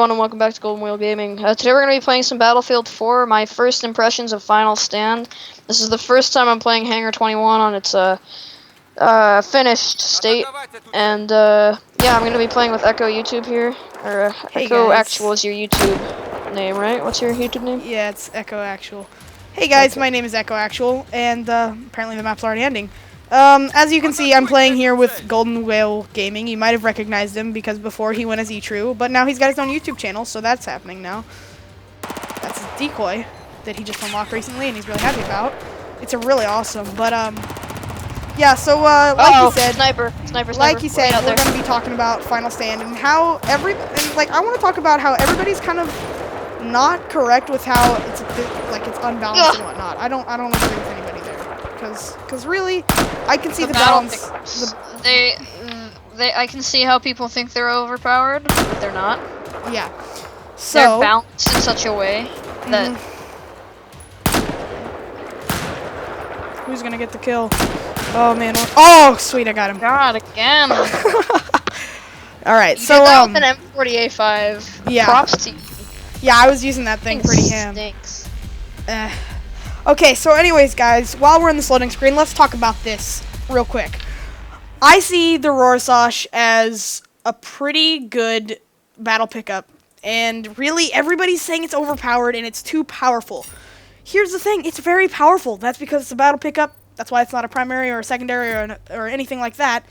everyone, and welcome back to Golden Wheel Gaming. Today we're going to be playing some Battlefield 4, my first impressions of Final Stand. This is the first time I'm playing Hangar 21 on its finished state. And yeah, I'm going to be playing with Echo YouTube here. Or Hey Echo guys. Actual is your YouTube name, right? What's your YouTube name? Yeah, it's Echo Actual. Hey guys, Okay. my name is Echo Actual, and apparently the map's already ending. As you can see, I'm playing here with Golden Whale Gaming. You might have recognized him because before he went as E-True, but now he's got his own YouTube channel, so that's happening now. That's his decoy that he just unlocked recently, and he's really happy about. It's a really awesome, but yeah. So like you said, Sniper. like you said, Right we're out there. going to be talking about Final Stand and how I want to talk about how everybody's kind of not correct with how it's it's unbalanced and whatnot. I don't agree with anybody there because really I can see the balance. I can see how people think they're overpowered, but they're not. Yeah. They're So balanced in such a way that who's gonna get the kill? Oh man! Oh sweet, I got him. God again. All right, You so did that with an M48A5. yeah. Props to you. Yeah, I was using that thing pretty ham. Stinks. Okay, so anyways, guys, while we're in this loading screen, let's talk about this real quick. I see the Rorschach as a pretty good battle pickup, and really everybody's saying it's overpowered and it's too powerful. Here's the thing, it's very powerful. That's because it's a battle pickup. That's why it's not a primary or a secondary or anything like that.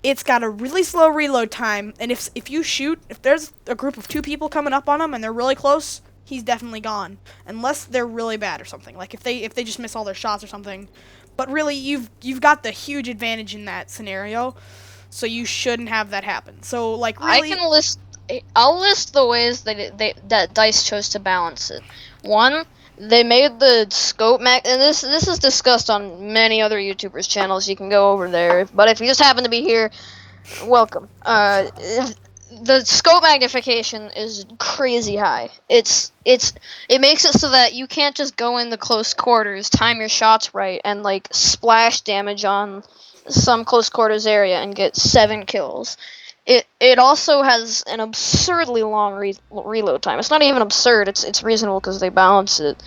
It's got a really slow reload time, and if you shoot, if there's a group of 2 people coming up on him and they're really close, he's definitely gone, unless they're really bad or something. Like if they just miss all their shots or something. But really, you've got the huge advantage in that scenario, so you shouldn't have that happen. So like really, I'll list the ways that DICE chose to balance it. One, they made the scope and this is discussed on many other YouTubers' channels. You can go over there, but if you just happen to be here, welcome. The scope magnification is crazy high. It makes it so that you can't just go into close quarters, time your shots right, and like splash damage on some close quarters area and get 7 kills. It also has an absurdly long reload time. It's not even absurd. It's reasonable because they balance it.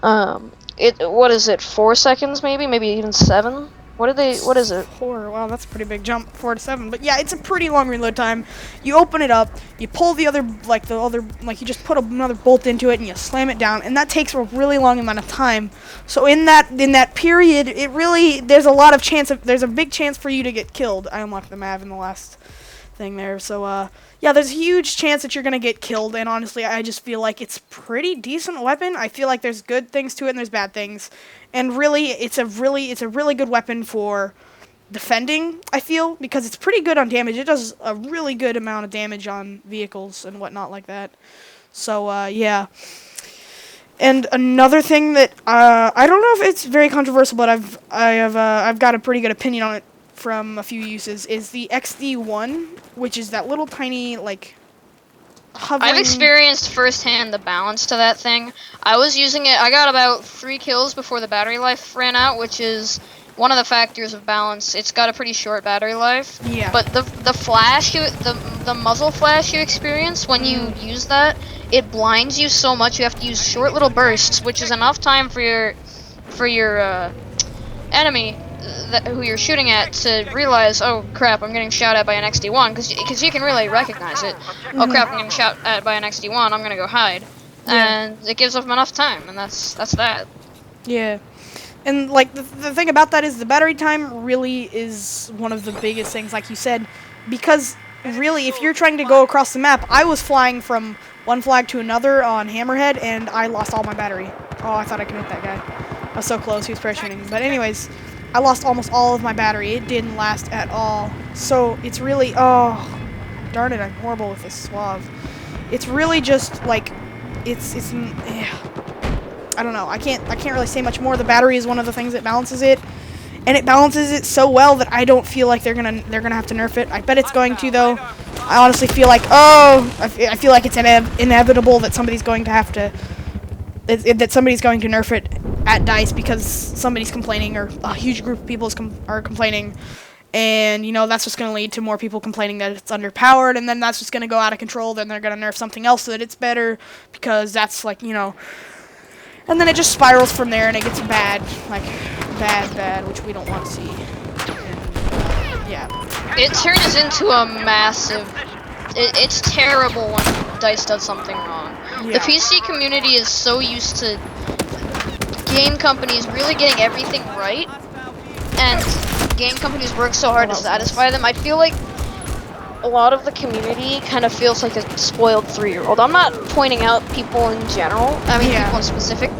What is it? 4 seconds maybe even 7. What is it? 4. Wow, that's a pretty big jump, 4 to 7. But yeah, it's a pretty long reload time. You open it up, you pull you just put another bolt into it and you slam it down, and that takes a really long amount of time. So in that period, there's a big chance for you to get killed. I unlocked the Mav in the last thing there. So yeah, there's a huge chance that you're gonna get killed, and honestly, I just feel like it's pretty decent weapon. I feel like there's good things to it and there's bad things, and really, it's a really good weapon for defending. I feel because it's pretty good on damage. It does a really good amount of damage on vehicles and whatnot like that. So yeah. And another thing that I don't know if it's very controversial, but I've got a pretty good opinion on it from a few uses, is the XD1, which is that little tiny, like, hovering... I've experienced firsthand the balance to that thing. I was using it, I got about 3 kills before the battery life ran out, which is one of the factors of balance. It's got a pretty short battery life. Yeah. But the flash, the muzzle flash you experience when you use that, it blinds you so much you have to use short little bursts, which is enough time for your enemy who you're shooting at to realize, oh crap, I'm getting shot at by an XD1, because you can really recognize it. Oh crap, I'm getting shot at by an XD1, I'm gonna go hide. Yeah. And it gives them enough time, and that's that. Yeah. And, like, the thing about that is the battery time really is one of the biggest things, like you said, because really, if you're trying to go across the map, I was flying from one flag to another on Hammerhead, and I lost all my battery. Oh, I thought I could hit that guy. I was so close, he was parachuting. But anyways, I lost almost all of my battery. It didn't last at all. So it's really, oh, darn it, I'm horrible with this Suave. It's really just like, I don't know. I can't really say much more. The battery is one of the things that balances it, and it balances it so well that I don't feel like they're gonna have to nerf it. I bet it's going to, though. I honestly feel like, I feel like it's inevitable that somebody's going to have to nerf it at DICE because somebody's complaining, or a huge group of people are complaining, And, that's just going to lead to more people complaining that it's underpowered, and then that's just going to go out of control. Then they're going to nerf something else so that it's better, because that's, and then it just spirals from there, and it gets bad, bad, which we don't want to see. And, yeah. It turns into a massive... It's terrible when DICE does something wrong. Yeah. The PC community is so used to game companies really getting everything right, and game companies work so hard to satisfy them. I feel like a lot of the community kind of feels like a spoiled 3-year-old. I'm not pointing out people in general. I mean, people in specific.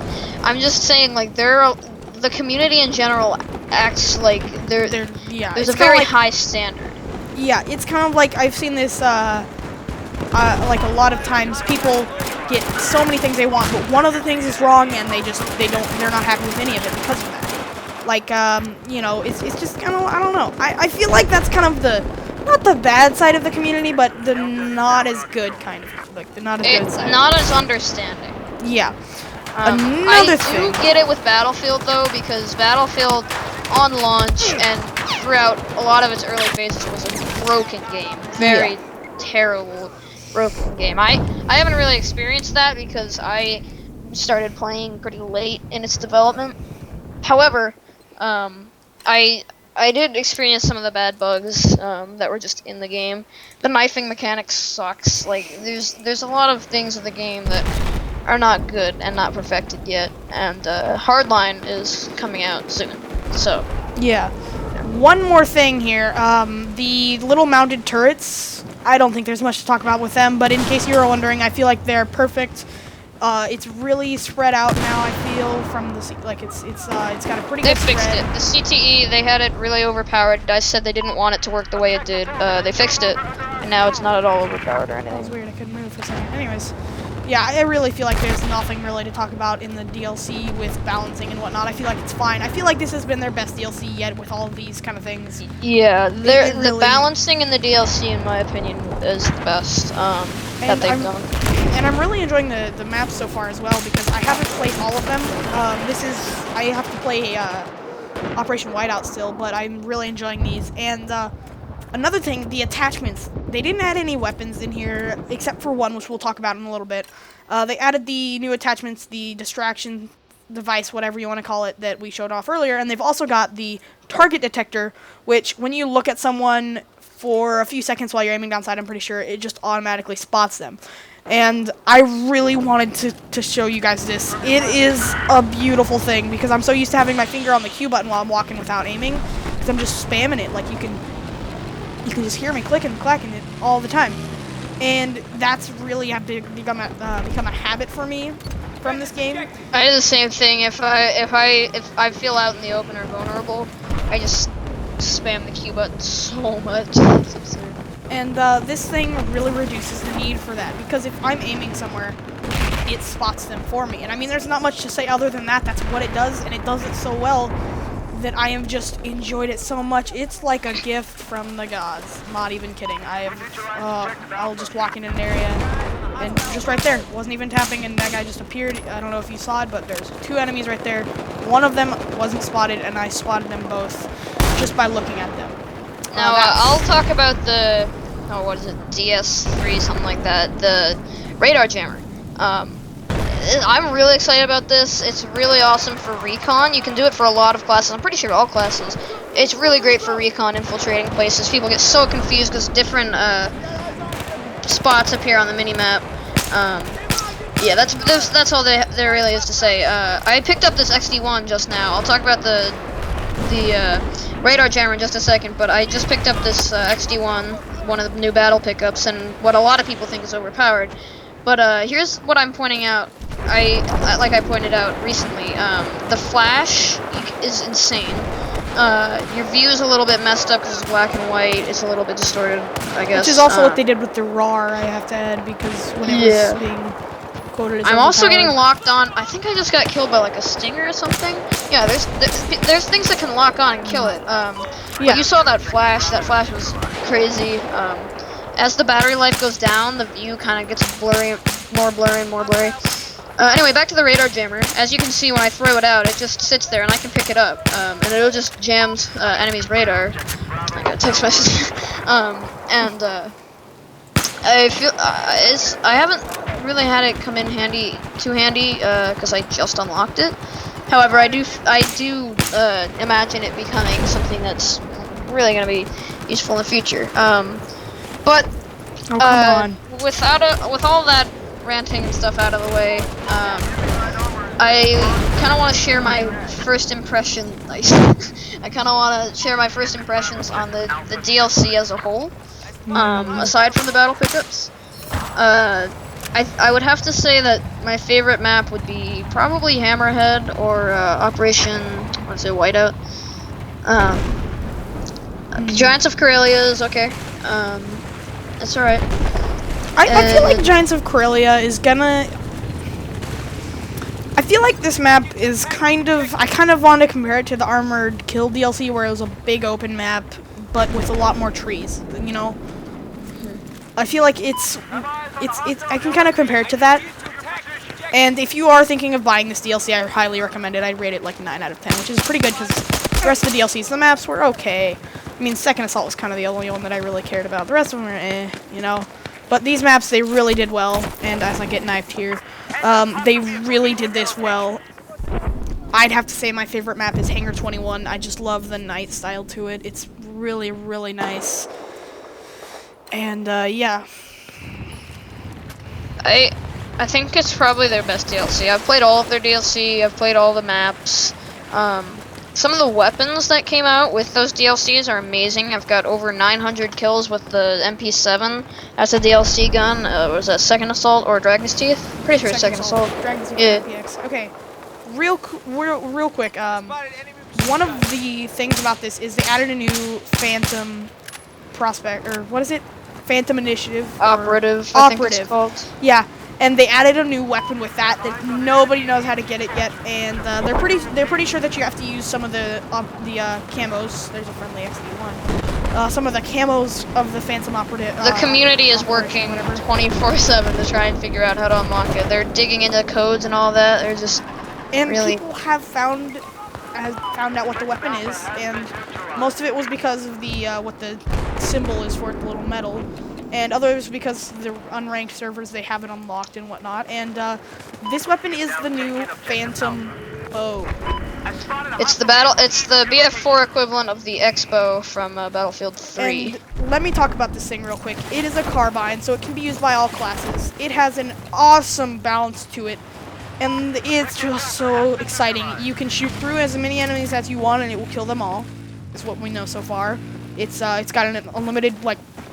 I'm just saying, like, the community in general acts like there's a very high standard. Yeah, it's kind of like I've seen this. Like a lot of times, people get so many things they want, but one of the things is wrong, and they're not happy with any of it because of that. Like, it's just kind of, I don't know. I feel like that's kind of not the bad side of the community, but the not as good kind of, like the not as good side. Not as understanding. Yeah. I do get it with Battlefield though, because Battlefield on launch and throughout a lot of its early phases was a broken game. Very terrible broken game. I haven't really experienced that because I started playing pretty late in its development. However, I did experience some of the bad bugs that were just in the game. The knifing mechanics sucks. Like there's a lot of things in the game that are not good and not perfected yet, and Hardline is coming out soon. So yeah. One more thing here, the little mounted turrets, I don't think there's much to talk about with them, but in case you were wondering, I feel like they're perfect. It's really spread out now, I feel, from the, it's got a pretty good spread. They fixed it. The CTE, they had it really overpowered. I said they didn't want it to work the way it did. They fixed it, and now it's not at all overpowered or anything. That was weird, I couldn't move for a second. Anyways. Yeah, I really feel like there's nothing really to talk about in the DLC with balancing and whatnot. I feel like it's fine. I feel like this has been their best DLC yet with all of these kind of things. Yeah, the balancing in the DLC, in my opinion, is the best that they've done. And I'm really enjoying the maps so far as well, because I haven't played all of them. I have to play Operation Whiteout still, but I'm really enjoying these. And another thing, the attachments. They didn't add any weapons in here, except for one, which we'll talk about in a little bit. They added the new attachments, the distraction device, whatever you want to call it, that we showed off earlier. And they've also got the target detector, which when you look at someone for a few seconds while you're aiming down sight, I'm pretty sure it just automatically spots them. And I really wanted to show you guys this. It is a beautiful thing, because I'm so used to having my finger on the Q button while I'm walking without aiming, because I'm just spamming it. Like, you can just hear me clicking and clacking it all the time, and that's really have to become a habit for me from this game. I do the same thing. If I feel out in the open or vulnerable, I just spam the Q button so much. It's absurd. And this thing really reduces the need for that, because if I'm aiming somewhere, it spots them for me. And I mean, there's not much to say other than that. That's what it does, and it does it so well that I have just enjoyed it so much. It's like a gift from the gods. Not even kidding. I'll just walk in an area, and just right there, wasn't even tapping, and that guy just appeared. I don't know if you saw it, but there's 2 enemies right there. One of them wasn't spotted, and I spotted them both just by looking at them. Now, I'll talk about the, what is it, DS3, something like that, the radar jammer. I'm really excited about this. It's really awesome for recon. You can do it for a lot of classes. I'm pretty sure all classes. It's really great for recon, infiltrating places. People get so confused because different spots appear on the minimap. Yeah, that's all there really is to say. I picked up this XD1 just now. I'll talk about the radar jammer in just a second, but I just picked up this XD1, one of the new battle pickups, and what a lot of people think is overpowered. But here's what I'm pointing out. Like I pointed out recently, the flash is insane. Your view is a little bit messed up because it's black and white. It's a little bit distorted, I guess. Which is also what they did with the RAR, I have to add, because when it was being quoted as I'm also getting locked on. I think I just got killed by like a stinger or something. Yeah, there's things that can lock on and kill it. But you saw that flash. That flash was crazy. As the battery life goes down, the view kind of gets blurry, more blurry. Anyway, back to the radar jammer. As you can see, when I throw it out, it just sits there, and I can pick it up, and it'll just jam enemies' radar. I text message. And I feel I haven't really had it come in too handy, because I just unlocked it. However, I do imagine it becoming something that's really gonna be useful in the future. But Oh, come on. with all that ranting and stuff out of the way, I kind of want to share my first impression. I kind of want to share my first impressions on the DLC as a whole. Aside from the battle pickups, I would have to say that my favorite map would be probably Hammerhead or Operation, what's it, Whiteout. Giants of Karelia is okay. It's alright. I feel like Giants of Karelia is gonna... I feel like this map is kind of... I kind of want to compare it to the Armored Kill DLC, where it was a big open map, but with a lot more trees, you know? I feel like it's I can kind of compare it to that. And if you are thinking of buying this DLC, I highly recommend it. I'd rate it like 9 out of 10, which is pretty good, because the rest of the DLCs, the maps were okay. I mean, Second Assault was kind of the only one that I really cared about. The rest of them were you know? But these maps, they really did well, and as I get knifed here, they really did this well. I'd have to say my favorite map is Hangar 21. I just love the night style to it. It's really, really nice. And, yeah. I think it's probably their best DLC. I've played all of their DLC, I've played all the maps. Some of the weapons that came out with those DLCs are amazing. I've got over 900 kills with the MP7 as a DLC gun. Was that Second Assault or Dragon's Teeth? Pretty sure it's Second Assault. Dragon's Teeth, yeah. RPX. Okay, real quick, one of the things about this is they added a new Phantom Prospect, or what is it? Phantom Initiative. Operative, I think it's called. Yeah. And they added a new weapon with that nobody knows how to get it yet, and they're pretty sure that you have to use some of the camos. There's a friendly XD1. Some of the camos of the Phantom Operative. The community is working 24/7 to try and figure out how to unlock it. They're digging into codes and all that. They're just really... people have found out what the weapon is, and most of it was because of the what the symbol is for it, the little medal. And others because the unranked servers, they have it unlocked and whatnot. And this weapon is the new Phantom bow. It's the BF4 equivalent of the X-bow from Battlefield 3. And let me talk about this thing real quick. It is a carbine, so it can be used by all classes. It has an awesome balance to it, and it's just so exciting. You can shoot through as many enemies as you want, and it will kill them all. Is what we know so far. It's got an unlimited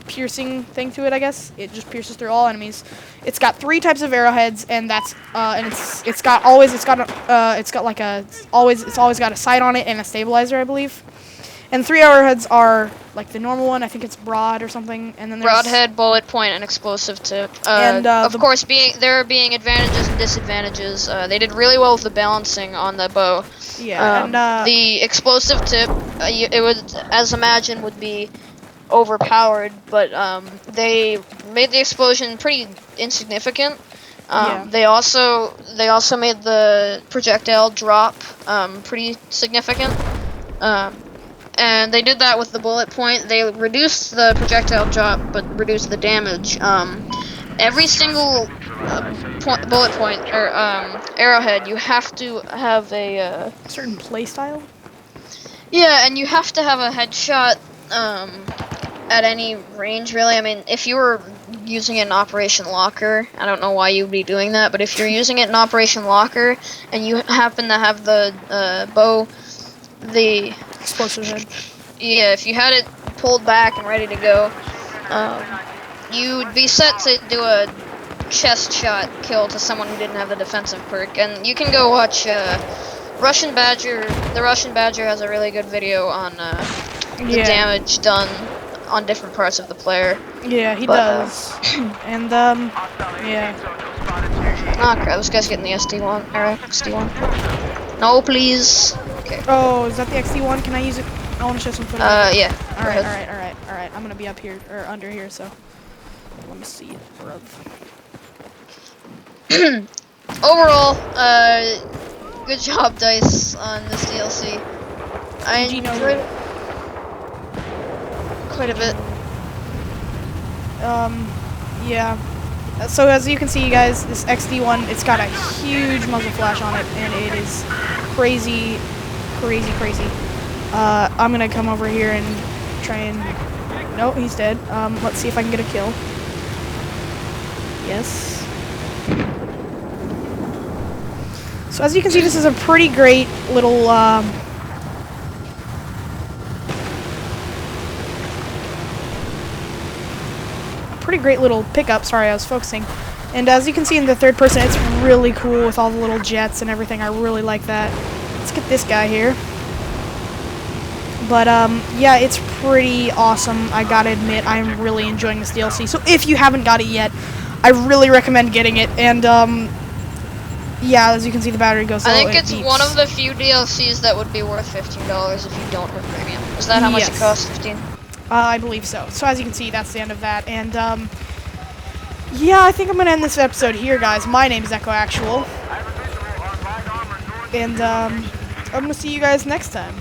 piercing thing to it, I guess. It just pierces through all enemies. It's got 3 types of arrowheads, and that's it's always got a sight on it and a stabilizer, I believe. And 3 arrowheads are like the normal one. I think it's broad or something. And then there's broadhead, bullet point, and explosive tip. Of course, there being advantages and disadvantages. They did really well with the balancing on the bow. Yeah, and the explosive tip, it would, as imagined, would be overpowered, but they made the explosion pretty insignificant. Yeah. They also made the projectile drop pretty significant. And they did that with the bullet point. They reduced the projectile drop, but reduced the damage. Every single bullet point or arrowhead, you have to have a certain play style. Yeah, and you have to have a headshot at any range, really. I mean, if you were using it in Operation Locker, I don't know why you'd be doing that, but if you're using it in Operation Locker and you happen to have the bow, the explosive head. Yeah, if you had it pulled back and ready to go, you'd be set to do a chest shot kill to someone who didn't have the defensive perk. And you can go watch Russian Badger. The Russian Badger has a really good video on the damage done on different parts of the player. Yeah, he does. And yeah. Oh crap, this guy's getting the SD1, or XD1. No, please. Okay. Oh, is that the XD1? Can I use it? I want to show some footage. Yeah. Alright. I'm gonna be up here, or under here, so. Let me see it, bruv. Overall, good job, DICE, on this DLC. I enjoyed it. quite a bit. Yeah. So as you can see, you guys, this XD one, it's got a huge muzzle flash on it, and it is crazy, crazy, crazy. I'm gonna come over here and try and... No, he's dead. Let's see if I can get a kill. Yes. So as you can see, this is a pretty great little, pickup. Sorry, I was focusing. And as you can see in the third person, it's really cool with all the little jets and everything. I really like that. Let's get this guy here. But, yeah, it's pretty awesome. I gotta admit, I'm really enjoying this DLC. So if you haven't got it yet, I really recommend getting it. And, yeah, as you can see, the battery goes low. I think it it's beeps. one of the few DLCs that would be worth $15 if you don't have premium. Is that how much it costs? 15? I believe so. So as you can see, that's the end of that. And, yeah, I think I'm going to end this episode here, guys. My name is Echo Actual. And, I'm going to see you guys next time.